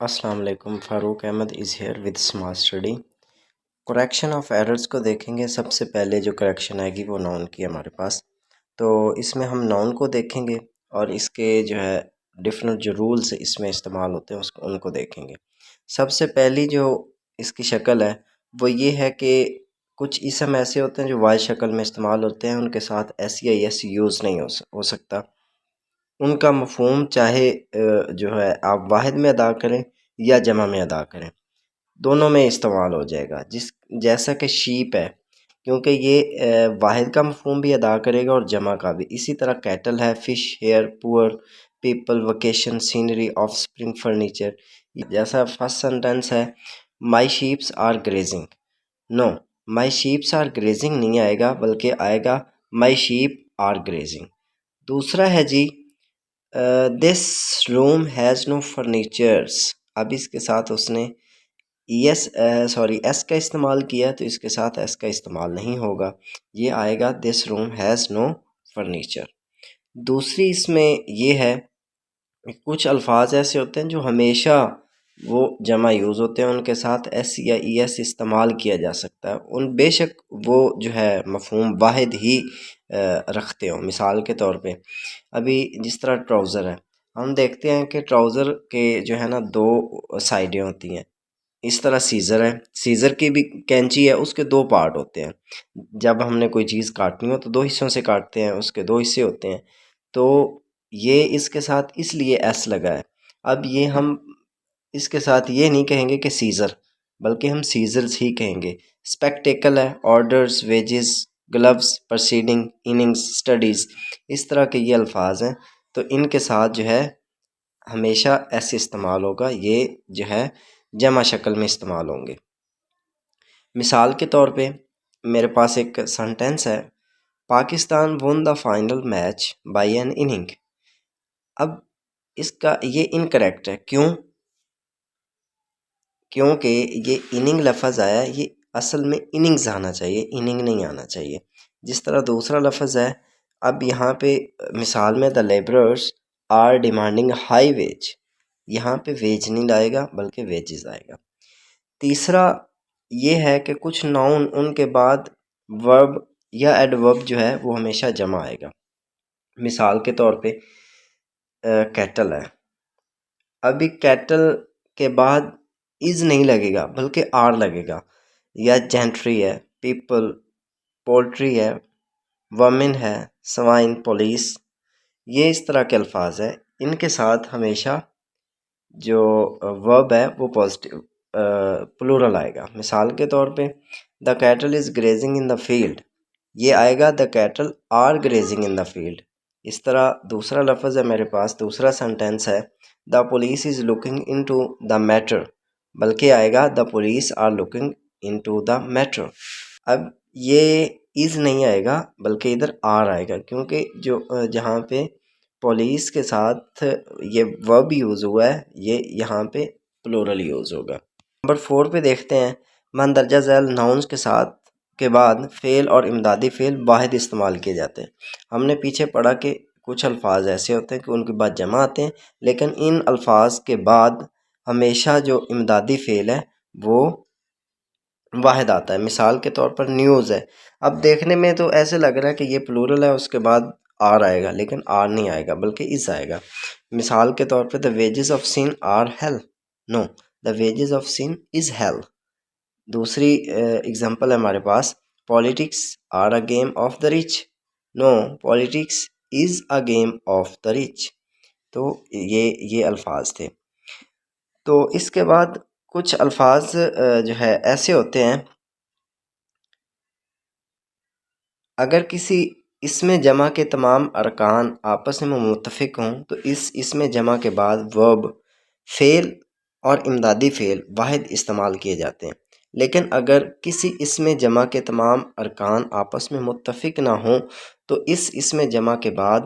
السلام علیکم، Farooq Ahmed is here with smart study. Correction of errors کو دیکھیں گے۔ سب سے پہلے جو کریکشن آئے گی وہ ناؤن کی ہمارے پاس، تو اس میں ہم ناؤن کو دیکھیں گے اور اس کے جو ہے ڈفرینٹ جو رولز اس میں استعمال ہوتے ہیں ان کو دیکھیں گے۔ سب سے پہلی جو اس کی شکل ہے وہ یہ ہے کہ کچھ اسم ایسے ہوتے ہیں جو واحد شکل میں استعمال ہوتے ہیں، ان کے ساتھ ایس یا ایس یوز نہیں ہو سکتا۔ ان کا مفہوم چاہے جو ہے آپ واحد میں ادا کریں یا جمع میں ادا کریں، دونوں میں استعمال ہو جائے گا۔ جیسا کہ شیپ ہے، کیونکہ یہ واحد کا مفہوم بھی ادا کرے گا اور جمع کا بھی۔ اسی طرح کیٹل ہے، fish, hair, poor, people, vacation, scenery, of spring, furniture. جیسا فرسٹ سینٹنس ہے، my sheeps are grazing. No, my sheeps are grazing نہیں آئے گا، بلکہ آئے گا مائی شیپ آر گریزنگ۔ دوسرا ہے جی، دس روم ہیز نو فرنیچرس۔ اب اس کے ساتھ اس نے ایس کا استعمال کیا، تو اس کے ساتھ ایس کا استعمال نہیں ہوگا، یہ آئے گا دس روم ہیز نو فرنیچر۔ دوسری اس میں یہ ہے، کچھ الفاظ ایسے ہوتے ہیں جو ہمیشہ وہ جمع یوز ہوتے ہیں، ان کے ساتھ ایس یا ای ایس استعمال کیا جا سکتا ہے، ان بے شک وہ جو ہے مفہوم واحد ہی رکھتے ہوں۔ مثال کے طور پہ ابھی جس طرح ٹراؤزر ہے، ہم دیکھتے ہیں کہ ٹراؤزر کے جو ہے نا دو سائڈیں ہوتی ہیں۔ اس طرح سیزر ہے، سیزر کی بھی کینچی ہے، اس کے دو پارٹ ہوتے ہیں۔ جب ہم نے کوئی چیز کاٹنی ہو تو دو حصوں سے کاٹتے ہیں، اس کے دو حصے ہوتے ہیں۔ تو یہ اس کے ساتھ اس لیے ایس لگا ہے۔ اب یہ ہم اس کے ساتھ یہ نہیں کہیں گے کہ سیزر، بلکہ ہم سیزرز ہی کہیں گے۔ اسپیکٹیکل ہے، orders, wages, gloves, proceeding, innings, studies, اس طرح کے یہ الفاظ ہیں، تو ان کے ساتھ جو ہے ہمیشہ ایسے استعمال ہوگا، یہ جو ہے جمع شکل میں استعمال ہوں گے۔ مثال کے طور پہ میرے پاس ایک سنٹینس ہے، Pakistan won the final match by an inning. اب اس کا یہ انکریکٹ ہے، کیونکہ یہ اننگ لفظ آیا، یہ اصل میں اننگز آنا چاہیے، اننگ نہیں آنا چاہیے۔ جس طرح دوسرا لفظ ہے، اب یہاں پہ مثال میں دا لیبررس آر ڈیمانڈنگ ہائی ویج، یہاں پہ ویج نہیں لائے گا بلکہ ویجز آئے گا۔ تیسرا یہ ہے کہ کچھ ناؤن ان کے بعد ورب یا ایڈورب جو ہے وہ ہمیشہ جمع آئے گا۔ مثال کے طور پہ کیٹل ہے، ابھی کیٹل کے بعد از نہیں لگے گا بلکہ آر لگے گا۔ یا جینٹری ہے، پیپل، پولٹری ہے، وومن ہے، سوائن، پولیس، یہ اس طرح کے الفاظ ہیں، ان کے ساتھ ہمیشہ جو ورب ہے وہ پازیٹیو پلورل آئے گا۔ مثال کے طور پہ the cattle is grazing in the field, یہ آئے گا the cattle are grazing in the field. اس طرح دوسرا لفظ ہے میرے پاس، دوسرا سنٹینس ہے، the police is looking into the matter, بلکہ آئے گا the police are looking into the matter. اب یہ از نہیں آئے گا بلکہ ادھر آر آئے گا، کیونکہ جو جہاں پہ پولیس کے ساتھ یہ ورب یوز ہوا ہے، یہ یہاں پہ پلورل یوز ہوگا۔ نمبر 4 پہ دیکھتے ہیں، مندرجہ ذیل ناؤنز کے بعد فعل اور امدادی فعل واحد استعمال کیے جاتے ہیں۔ ہم نے پیچھے پڑھا کہ کچھ الفاظ ایسے ہوتے ہیں کہ ان کے بعد جمع آتے ہیں، لیکن ان الفاظ کے بعد ہمیشہ جو امدادی فعل ہے وہ واحد آتا ہے۔ مثال کے طور پر نیوز ہے، اب دیکھنے میں تو ایسے لگ رہا ہے کہ یہ پلورل ہے، اس کے بعد آر آئے گا، لیکن آر نہیں آئے گا بلکہ از آئے گا۔ مثال کے طور پہ the wages of sin are hell, no, the wages of sin is hell. دوسری اگزامپل ہے ہمارے پاس، politics are a game of the rich, no, politics is a game of the rich. تو یہ الفاظ تھے۔ تو اس کے بعد کچھ الفاظ جو ہے ایسے ہوتے ہیں، اگر کسی اسم جمع کے تمام ارکان آپس میں متفق ہوں تو اس اسم جمع کے بعد ورب، فعل اور امدادی فعل واحد استعمال کیے جاتے ہیں۔ لیکن اگر کسی اسم جمع کے تمام ارکان آپس میں متفق نہ ہوں تو اس اسم جمع کے بعد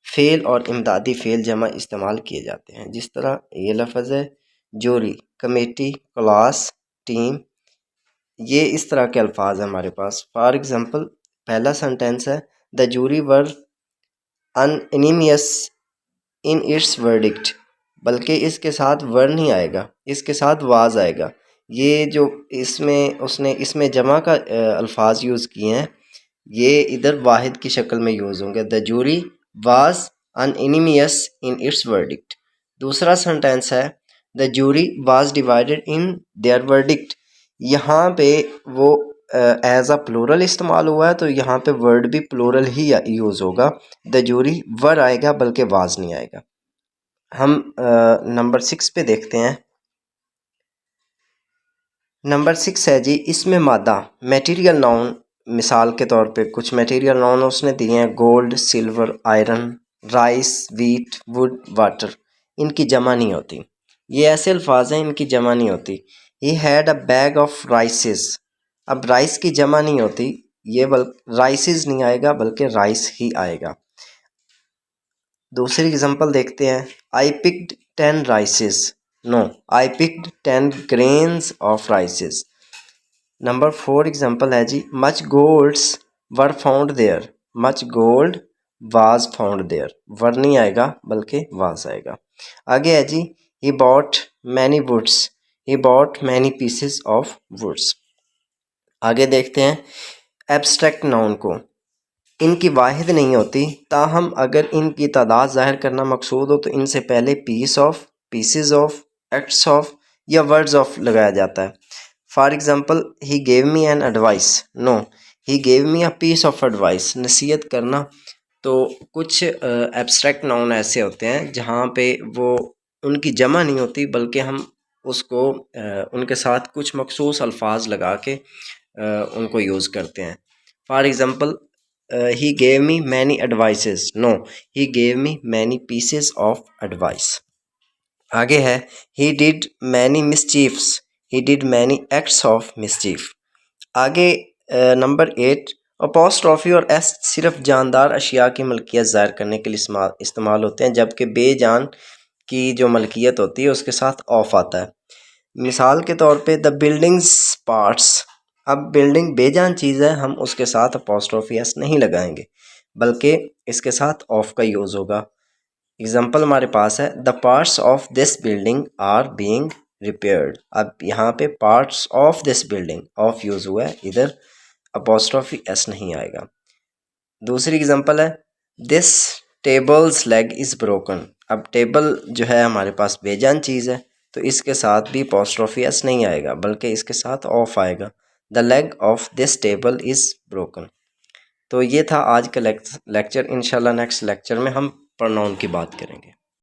فعل اور امدادی فعل جمع استعمال کیے جاتے ہیں۔ جس طرح یہ لفظ ہے، جوری، کمیٹی، کلاس، ٹیم، یہ اس طرح کے الفاظ ہیں ہمارے پاس۔ فار ایگزامپل پہلا سنٹینس ہے، the jury were anonymous in its verdict, بلکہ اس کے ساتھ ور نہیں آئے گا، اس کے ساتھ واز آئے گا۔ یہ جو اس میں جمع کا الفاظ یوز کیے ہیں، یہ ادھر واحد کی شکل میں یوز ہوں گے۔ The jury was unanimous in its verdict۔ دوسرا سنٹینس ہے the jury was divided in their verdict۔ یہاں پہ وہ ایز اے پلورل استعمال ہوا ہے، تو یہاں پہ ورڈ بھی پلورل ہی یوز ہوگا۔ دا جوری ور آئے گا بلکہ واز نہیں آئے گا۔ ہم نمبر 6 پہ دیکھتے ہیں۔ نمبر 6 ہے جی اس میں مادہ میٹیریل ناؤن، مثال کے طور پہ کچھ میٹیریل ناؤن اس نے دیے ہیں: gold, silver, iron, rice, wheat, wood, water. ان کی جمع نہیں ہوتی، یہ ایسے الفاظ ہیں ان کی جمع نہیں ہوتی۔ He had a bag of rices, اب رائس کی جمع نہیں ہوتی، یہ رائسز نہیں آئے گا بلکہ رائس ہی آئے گا۔ دوسری اگزامپل دیکھتے ہیں: I picked 10 rices, no, I picked 10 grains of rices. Number 4 example ہے جی much golds were found there, much gold was found there. Were نہیں آئے گا بلکہ واز آئے گا۔ آگے ہے جی he bought many woods, he bought many pieces of woods. آگے دیکھتے ہیں ایبسٹریکٹ ناؤن کو، ان کی واحد نہیں ہوتی، تاہم اگر ان کی تعداد ظاہر کرنا مقصود ہو تو ان سے پہلے piece of, pieces of, acts of یا ورڈز آف لگایا جاتا ہے۔ For example he give me an advice, no, he give me a piece of advice. نصیحت کرنا، تو کچھ ایبسٹریکٹ ناؤن ایسے ہوتے ہیں جہاں پہ وہ ان کی جمع نہیں ہوتی بلکہ ہم اس کو ان کے ساتھ کچھ مخصوص الفاظ لگا کے ان کو یوز کرتے ہیں۔ For example he give me many advices, no, he give me many pieces of advice. آگے ہے he did many mischiefs, he did many acts of mischief. آگے نمبر 8 اپوسٹرافی اور ایس صرف جاندار اشیاء کی ملکیت ظاہر کرنے کے لیے استعمال ہوتے ہیں، جبکہ بے جان کی جو ملکیت ہوتی ہے اس کے ساتھ آف آتا ہے۔ مثال کے طور پہ دا بلڈنگز پارٹس، اب بلڈنگ بے جان چیز ہے، ہم اس کے ساتھ اپوسٹرافی ایس نہیں لگائیں گے بلکہ اس کے ساتھ آف کا یوز ہوگا۔ اگزامپل ہمارے پاس ہے the parts of this building are being repaired. اب یہاں پہ parts of this building of use ہوا ہے، ادھر اپوسٹرافی ایس نہیں آئے گا۔ دوسری اگزامپل ہے دس ٹیبلز لیگ از بروکن۔ اب ٹیبل جو ہے ہمارے پاس بے جان چیز ہے، تو اس کے ساتھ بھی اپوسٹرافی ایس نہیں آئے گا بلکہ اس کے ساتھ آف آئے گا۔ The leg of this table is broken. تو یہ تھا آج کا لیکچر۔ انشاءاللہ نیکسٹ لیکچر میں ہم پروناؤن کی بات کریں گے۔